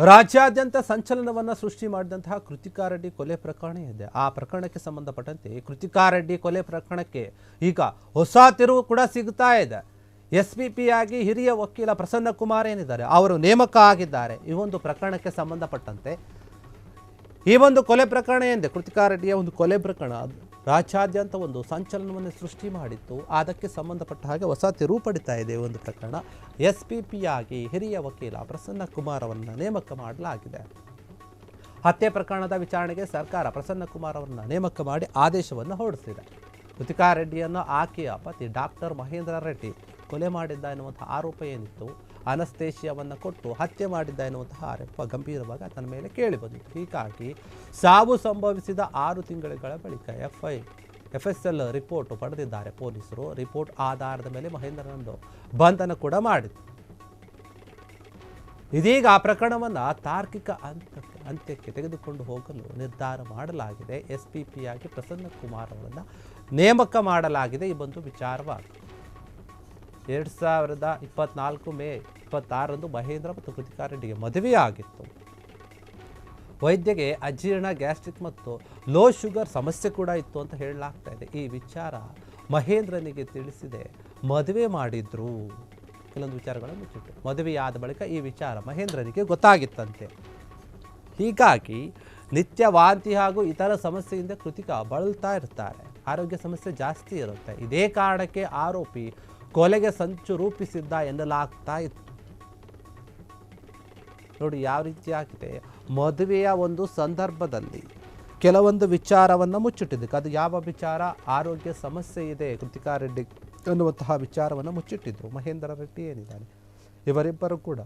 ರಾಜ್ಯಾದ್ಯಂತ ಸಂಚಲನವನ್ನು ಸೃಷ್ಟಿ ಮಾಡಿದಂತಹ ಕೃತಿಕಾ ರೆಡ್ಡಿ ಕೊಲೆ ಪ್ರಕರಣ ಇದೆ. ಆ ಪ್ರಕರಣಕ್ಕೆ ಸಂಬಂಧಪಟ್ಟಂತೆ ಕೃತಿಕಾ ರೆಡ್ಡಿ ಕೊಲೆ ಪ್ರಕರಣಕ್ಕೆ ಈಗ ಹೊಸ ತಿರುವು ಕೂಡ ಸಿಗ್ತಾ ಇದೆ. SPP ಆಗಿ ಹಿರಿಯ ವಕೀಲ ಪ್ರಸನ್ನ ಕುಮಾರ್ ಏನಿದ್ದಾರೆ ಅವರು ನೇಮಕ ಆಗಿದ್ದಾರೆ. ಈ ಒಂದು ಪ್ರಕರಣಕ್ಕೆ ಸಂಬಂಧಪಟ್ಟಂತೆ ಈ ಒಂದು ಕೊಲೆ ಪ್ರಕರಣ ಏನಿದೆ, ಕೃತಿಕಾ ರೆಡ್ಡಿಯ ಒಂದು ಕೊಲೆ ಪ್ರಕರಣ ರಾಜ್ಯಾದ್ಯಂತ ಒಂದು ಸಂಚಲನವನ್ನು ಸೃಷ್ಟಿ ಮಾಡಿತ್ತು. ಅದಕ್ಕೆ ಸಂಬಂಧಪಟ್ಟ ಹಾಗೆ ಹೊಸ ತಿರುವು ಪಡಿತಾ ಇದೆ. ಒಂದು ಪ್ರಕರಣ SPP ಆಗಿ ಹಿರಿಯ ವಕೀಲ ಪ್ರಸನ್ನ ಕುಮಾರ್ ಅವರನ್ನು ನೇಮಕ ಮಾಡಲಾಗಿದೆ. ಹತ್ಯೆ ಪ್ರಕರಣದ ವಿಚಾರಣೆಗೆ ಸರ್ಕಾರ ಪ್ರಸನ್ನ ಕುಮಾರ್ ಅವರನ್ನು ನೇಮಕ ಮಾಡಿ ಆದೇಶವನ್ನು ಹೊರಡಿಸಿದೆ. ಕೃತಿಕಾ ರೆಡ್ಡಿಯನ್ನು ಆಕೆಯ ಪತಿ ಡಾಕ್ಟರ್ ಮಹೇಂದ್ರ ರೆಡ್ಡಿ ಕೊಲೆ ಮಾಡಿದ್ದ ಎನ್ನುವಂತಹ ಆರೋಪ ಏನಿತ್ತು, ಅನಸ್ತೇಶಿಯಾವನ್ನು ಕೊಟ್ಟು ಹತ್ಯೆ ಮಾಡಿದ್ದ ಎನ್ನುವಂತಹ ಆರೋಪ ಗಂಭೀರವಾಗಿ ಆತನ ಮೇಲೆ ಕೇಳಿಬಂದಿತ್ತು. ಹೀಗಾಗಿ ಸಾವು ಸಂಭವಿಸಿದ 6 ತಿಂಗಳ ಬಳಿಕ FSL ರಿಪೋರ್ಟ್ ಪಡೆದಿದ್ದಾರೆ ಪೊಲೀಸರು. ರಿಪೋರ್ಟ್ ಆಧಾರದ ಮೇಲೆ ಮಹೇಂದ್ರನನ್ನು ಬಂಧನ ಕೂಡ ಮಾಡಿತು. ಇದೀಗ ಆ ಪ್ರಕರಣವನ್ನು ತಾರ್ಕಿಕ ಅಂತ್ಯಕ್ಕೆ ತೆಗೆದುಕೊಂಡು ಹೋಗಲು ನಿರ್ಧಾರ ಮಾಡಲಾಗಿದೆ. SPP ಆಗಿ ಪ್ರಸನ್ನ ಕುಮಾರ್ ಅವರನ್ನು ನೇಮಕ ಮಾಡಲಾಗಿದೆ. ಈ ಒಂದು ವಿಚಾರವಾಗಿ 2024 ಮೇ 26ರಂದು ಮಹೇಂದ್ರ ಮತ್ತು ಕೃತಿಕಾ ರೆಡ್ಡಿಗೆ ಮದುವೆಯಾಗಿತ್ತು. ವೈದ್ಯಗೆ ಅಜೀರ್ಣ, ಗ್ಯಾಸ್ಟ್ರಿಕ್ ಮತ್ತು ಲೋ ಶುಗರ್ ಸಮಸ್ಯೆ ಕೂಡ ಇತ್ತು ಅಂತ ಹೇಳಲಾಗ್ತಾ ಇದೆ. ಈ ವಿಚಾರ ಮಹೇಂದ್ರನಿಗೆ ತಿಳಿಸಿದೆ ಮದುವೆ ಮಾಡಿದ್ರು. ಕೆಲವೊಂದು ವಿಚಾರಗಳನ್ನು ಮುಚ್ಚಿಟ್ಟು ಮದುವೆಯಾದ ಬಳಿಕ ಈ ವಿಚಾರ ಮಹೇಂದ್ರನಿಗೆ ಗೊತ್ತಾಗಿತ್ತಂತೆ. ಹೀಗಾಗಿ ನಿತ್ಯ ವಾಂತಿ ಹಾಗೂ ಇತರ ಸಮಸ್ಯೆಯಿಂದ ಕೃತಿಕಾ ಬಳಲ್ತಾ ಇರ್ತಾರೆ. ಆರೋಗ್ಯ ಸಮಸ್ಯೆ ಜಾಸ್ತಿ ಇರುತ್ತೆ. ಇದೇ ಕಾರಣಕ್ಕೆ ಆರೋಪಿ ಕೊಲೆಗೆ ಸಂಚು ರೂಪಿಸಿದ್ದ ಎನ್ನಲಾಗ್ತಾ ಇತ್ತು. ನೋಡಿ ಯಾವ ರೀತಿ ಆಗಿದೆ. ಮದುವೆಯ ಒಂದು ಸಂದರ್ಭದಲ್ಲಿ ಕೆಲವೊಂದು ವಿಚಾರವನ್ನು ಮುಚ್ಚಿಟ್ಟಿದ್ದಕ್ಕೆ, ಅದು ಯಾವ ವಿಚಾರ, ಆರೋಗ್ಯ ಸಮಸ್ಯೆ ಇದೆ ಕೃತಿಕಾ ರೆಡ್ಡಿ ಅನ್ನುವಂತಹ ವಿಚಾರವನ್ನು ಮುಚ್ಚಿಟ್ಟಿದ್ರು. ಮಹೇಂದ್ರ ರೆಡ್ಡಿ ಏನಿದ್ದಾನೆ, ಇವರಿಬ್ಬರು ಕೂಡ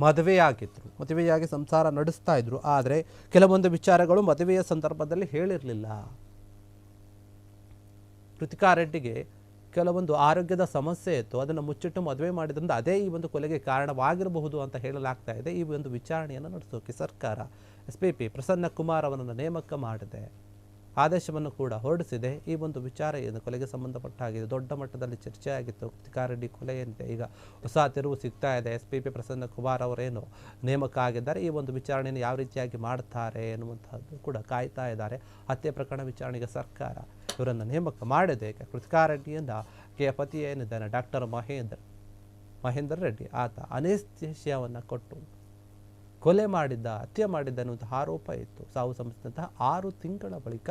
ಮದುವೆಯಾಗಿ ಸಂಸಾರ ನಡೆಸ್ತಾ ಇದ್ರು. ಆದರೆ ಕೆಲವೊಂದು ವಿಚಾರಗಳು ಮದುವೆಯ ಸಂದರ್ಭದಲ್ಲಿ ಹೇಳಿರಲಿಲ್ಲ. ಕೃತಿಕಾ ರೆಡ್ಡಿಗೆ ಕೆಲವೊಂದು ಆರೋಗ್ಯದ ಸಮಸ್ಯೆ ಇತ್ತು, ಅದನ್ನು ಮುಚ್ಚಿಟ್ಟು ಮದುವೆ ಮಾಡಿದ್ರಿಂದ ಅದೇ ಈ ಒಂದು ಕೊಲೆಗೆ ಕಾರಣವಾಗಿರಬಹುದು ಅಂತ ಹೇಳಲಾಗ್ತಾ ಇದೆ. ಈ ಒಂದು ವಿಚಾರಣೆಯನ್ನು ನಡೆಸೋಕೆ ಸರ್ಕಾರ SPP ಪ್ರಸನ್ನ ಕುಮಾರ್ ಅವರನ್ನು ನೇಮಕ ಮಾಡಿದೆ, ಆದೇಶವನ್ನು ಕೂಡ ಹೊರಡಿಸಿದೆ. ಈ ಒಂದು ವಿಚಾರ ಏನು ಕೊಲೆಗೆ ಸಂಬಂಧಪಟ್ಟ ಹಾಗೆ ದೊಡ್ಡ ಮಟ್ಟದಲ್ಲಿ ಚರ್ಚೆ ಆಗಿತ್ತು. ಕೃತಿಕಾ ರೆಡ್ಡಿ ಕೊಲೆ ಏನಿದೆ ಈಗ ಹೊಸ ತಿರುವು ಸಿಗ್ತಾ ಇದೆ. SPP ಪ್ರಸನ್ನ ಕುಮಾರ್ ಅವರೇನು ನೇಮಕ ಆಗಿದ್ದಾರೆ. ಈ ಒಂದು ವಿಚಾರಣೆಯನ್ನು ಯಾವ ರೀತಿಯಾಗಿ ಮಾಡ್ತಾರೆ ಎನ್ನುವಂಥದ್ದು ಕೂಡ ಕಾಯ್ತಾ ಇದ್ದಾರೆ. ಹತ್ಯೆ ಪ್ರಕರಣ ವಿಚಾರಣೆಗೆ ಸರ್ಕಾರ ಇವರನ್ನು ನೇಮಕ ಮಾಡಿದೆ. ಕೃತಿಕಾ ರೆಡ್ಡಿಯಿಂದ ಆಕೆಯ ಪತಿ ಏನಿದ್ದಾನೆ ಡಾಕ್ಟರ್ ಮಹೇಂದ್ರ ರೆಡ್ಡಿ, ಆತ ಅನೇಸ್ಥೇಶಿಯಾವನ್ನು ಕೊಟ್ಟು ಹತ್ಯೆ ಮಾಡಿದ್ದ ಅನ್ನುವಂತಹ ಆರೋಪ ಇತ್ತು. ಸಾವು ಸಂಭವಿಸಿದಂತಹ 6 ತಿಂಗಳ ಬಳಿಕ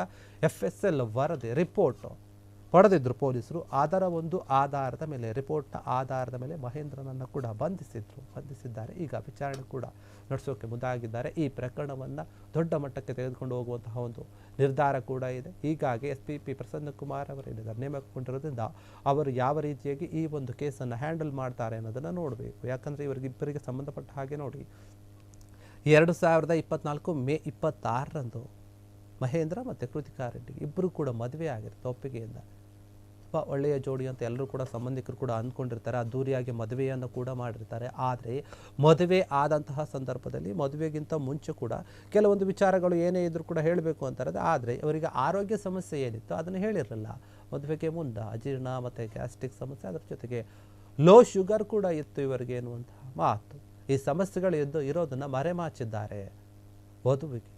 FSL ವರದಿ ರಿಪೋರ್ಟ್ ಪಡೆದಿದ್ರು ಪೊಲೀಸರು. ಅದರ ಒಂದು ಆಧಾರದ ಮೇಲೆ, ರಿಪೋರ್ಟ್ನ ಆಧಾರದ ಮೇಲೆ ಮಹೇಂದ್ರನನ್ನು ಕೂಡ ಬಂಧಿಸಿದ್ದಾರೆ. ಈಗ ವಿಚಾರಣೆ ಕೂಡ ನಡೆಸೋಕೆ ಮುಂದಾಗಿದ್ದಾರೆ. ಈ ಪ್ರಕರಣವನ್ನು ದೊಡ್ಡ ಮಟ್ಟಕ್ಕೆ ತೆಗೆದುಕೊಂಡು ಹೋಗುವಂತಹ ಒಂದು ನಿರ್ಧಾರ ಕೂಡ ಇದೆ. ಹೀಗಾಗಿ SPP ಪ್ರಸನ್ನ ಕುಮಾರ್ ಅವರೇನಿದ್ದಾರೆ ನೇಮಕಗೊಂಡಿರೋದ್ರಿಂದ ಅವರು ಯಾವ ರೀತಿಯಾಗಿ ಈ ಒಂದು ಕೇಸನ್ನು ಹ್ಯಾಂಡಲ್ ಮಾಡ್ತಾರೆ ಅನ್ನೋದನ್ನು ನೋಡಬೇಕು. ಯಾಕಂದರೆ ಇವರಿಗಿಬ್ಬರಿಗೆ ಸಂಬಂಧಪಟ್ಟ ಹಾಗೆ ನೋಡಿ 2024 ಮೇ 26ರಂದು ಮಹೇಂದ್ರ ಮತ್ತು ಕೃತಿಕಾ ರೆಡ್ಡಿ ಇಬ್ಬರು ಕೂಡ ಮದುವೆ ಆಗಿರುತ್ತೆ ಒಪ್ಪಿಗೆಯಿಂದ. ತುಂಬ ಒಳ್ಳೆಯ ಜೋಡಿ ಅಂತ ಎಲ್ಲರೂ ಕೂಡ ಸಂಬಂಧಿಕರು ಕೂಡ ಅಂದ್ಕೊಂಡಿರ್ತಾರೆ. ಅದ್ದೂರಿಯಾಗಿ ಮದುವೆಯನ್ನು ಕೂಡ ಮಾಡಿರ್ತಾರೆ. ಆದರೆ ಮದುವೆ ಆದಂತಹ ಸಂದರ್ಭದಲ್ಲಿ ಮದುವೆಗಿಂತ ಮುಂಚೆ ಕೂಡ ಕೆಲವೊಂದು ವಿಚಾರಗಳು ಏನೇ ಇದ್ರೂ ಕೂಡ ಹೇಳಬೇಕು ಅಂತಾರೆ. ಆದರೆ ಇವರಿಗೆ ಆರೋಗ್ಯ ಸಮಸ್ಯೆ ಏನಿತ್ತು ಅದನ್ನು ಹೇಳಿರಲಿಲ್ಲ. ಮದುವೆಗೆ ಮುನ್ನ ಅಜೀರ್ಣ ಮತ್ತು ಗ್ಯಾಸ್ಟ್ರಿಕ್ ಸಮಸ್ಯೆ, ಅದರ ಜೊತೆಗೆ ಲೋ ಶುಗರ್ ಕೂಡ ಇತ್ತು ಇವರಿಗೆ ಎನ್ನುವಂತಹ ಮಾತು. ಈ ಸಮಸ್ಯೆಗಳು ಇರೋದನ್ನು ಮರೆಮಾಚಿದ್ದಾರೆ ವಧುವಿಗೆ.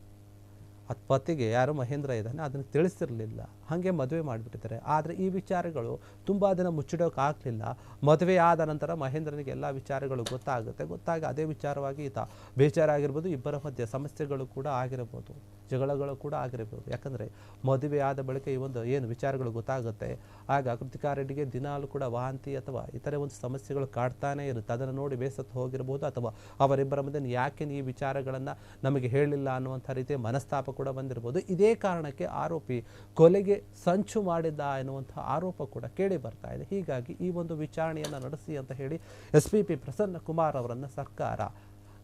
ಪತಿಗೆ ಯಾರು ಮಹೇಂದ್ರ ಇದ್ದಾನೆ ಅದನ್ನು ತಿಳಿಸಿರಲಿಲ್ಲ, ಹಾಗೆ ಮದುವೆ ಮಾಡಿಬಿಟ್ಟಿದ್ದಾರೆ. ಆದರೆ ಈ ವಿಚಾರಗಳು ತುಂಬ ದಿನ ಮುಚ್ಚಿಡೋಕ್ಕಾಗಲಿಲ್ಲ. ಮದುವೆ ಆದ ನಂತರ ಮಹೇಂದ್ರನಿಗೆ ಎಲ್ಲ ವಿಚಾರಗಳು ಗೊತ್ತಾಗಿ ಅದೇ ವಿಚಾರವಾಗಿ ಈತ ಬೇಜಾರಾಗಿರ್ಬೋದು, ಇಬ್ಬರ ಮಧ್ಯೆ ಸಮಸ್ಯೆಗಳು ಕೂಡ ಆಗಿರ್ಬೋದು, ಜಗಳಗಳು ಕೂಡ ಆಗಿರ್ಬೋದು. ಯಾಕಂದರೆ ಮದುವೆ ಆದ ಬಳಿಕ ಈ ಒಂದು ಏನು ವಿಚಾರಗಳು ಗೊತ್ತಾಗುತ್ತೆ, ಆಗ ಕೃತಿಕಾ ರೆಡ್ಡಿಗೆ ದಿನಾಲು ಕೂಡ ವಾಂತಿ ಅಥವಾ ಇತರೆ ಒಂದು ಸಮಸ್ಯೆಗಳು ಕಾಡ್ತಾನೆ ಇರುತ್ತೆ. ಅದನ್ನು ನೋಡಿ ಬೇಸತ್ತು ಹೋಗಿರ್ಬೋದು, ಅಥವಾ ಅವರಿಬ್ಬರ ಮಧ್ಯೆ ಯಾಕೆ ಈ ವಿಚಾರಗಳನ್ನು ನಮಗೆ ಹೇಳಿಲ್ಲ ಅನ್ನುವಂಥ ರೀತಿಯ ಮನಸ್ತಾಪ ಕೂಡ ಬಂದಿರ್ಬೋದು. ಇದೇ ಕಾರಣಕ್ಕೆ ಆರೋಪಿ ಕೊಲೆಗೆ ಸಂಚು ಮಾಡಿದ್ದ ಎನ್ನುವಂಥ ಆರೋಪ ಕೂಡ ಕೇಳಿ ಬರ್ತಾ ಇದೆ. ಹೀಗಾಗಿ ಈ ಒಂದು ವಿಚಾರಣೆಯನ್ನು ನಡೆಸಿ ಅಂತ ಹೇಳಿ SPP ಪ್ರಸನ್ನ ಕುಮಾರ್ ಅವರನ್ನು ಸರ್ಕಾರ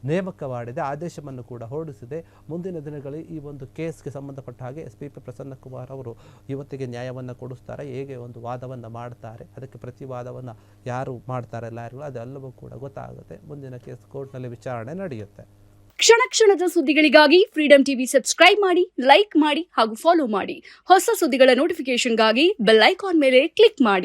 ನೇಮಕ ಮಾಡಿದೆ, ಆದೇಶವನ್ನು ಕೂಡ ಹೊರಡಿಸಿದೆ. ಮುಂದಿನ ದಿನಗಳಲ್ಲಿ ಈ ಒಂದು ಕೇಸ್ಗೆ ಸಂಬಂಧಪಟ್ಟ ಹಾಗೆ SPP ಪ್ರಸನ್ನ ಕುಮಾರ್ ಅವರು ಇವತ್ತಿಗೆ ನ್ಯಾಯವನ್ನು ಕೊಡಿಸ್ತಾರೆ, ಹೇಗೆ ಒಂದು ವಾದವನ್ನು ಮಾಡ್ತಾರೆ, ಅದಕ್ಕೆ ಪ್ರತಿವಾದವನ್ನು ಯಾರು ಮಾಡ್ತಾರೆ ಲಾಯರ್ಗಳು, ಅದೆಲ್ಲವೂ ಕೂಡ ಗೊತ್ತಾಗುತ್ತೆ. ಮುಂದಿನ ಕೇಸ್ ಕೋರ್ಟ್ನಲ್ಲಿ ವಿಚಾರಣೆ ನಡೆಯುತ್ತೆ. ಕ್ಷಣ ಕ್ಷಣದ ಸುದ್ದಿಗಳಿಗಾಗಿ ಫ್ರೀಡಂ ಟಿವಿ ಸಬ್ಸ್ಕ್ರೈಬ್ ಮಾಡಿ, ಲೈಕ್ ಮಾಡಿ ಹಾಗೂ ಫಾಲೋ ಮಾಡಿ. ಹೊಸ ಸುದ್ದಿಗಳ ನೋಟಿಫಿಕೇಶನ್ಗಾಗಿ ಬೆಲ್ ಐಕಾನ್ ಮೇಲೆ ಕ್ಲಿಕ್ ಮಾಡಿ.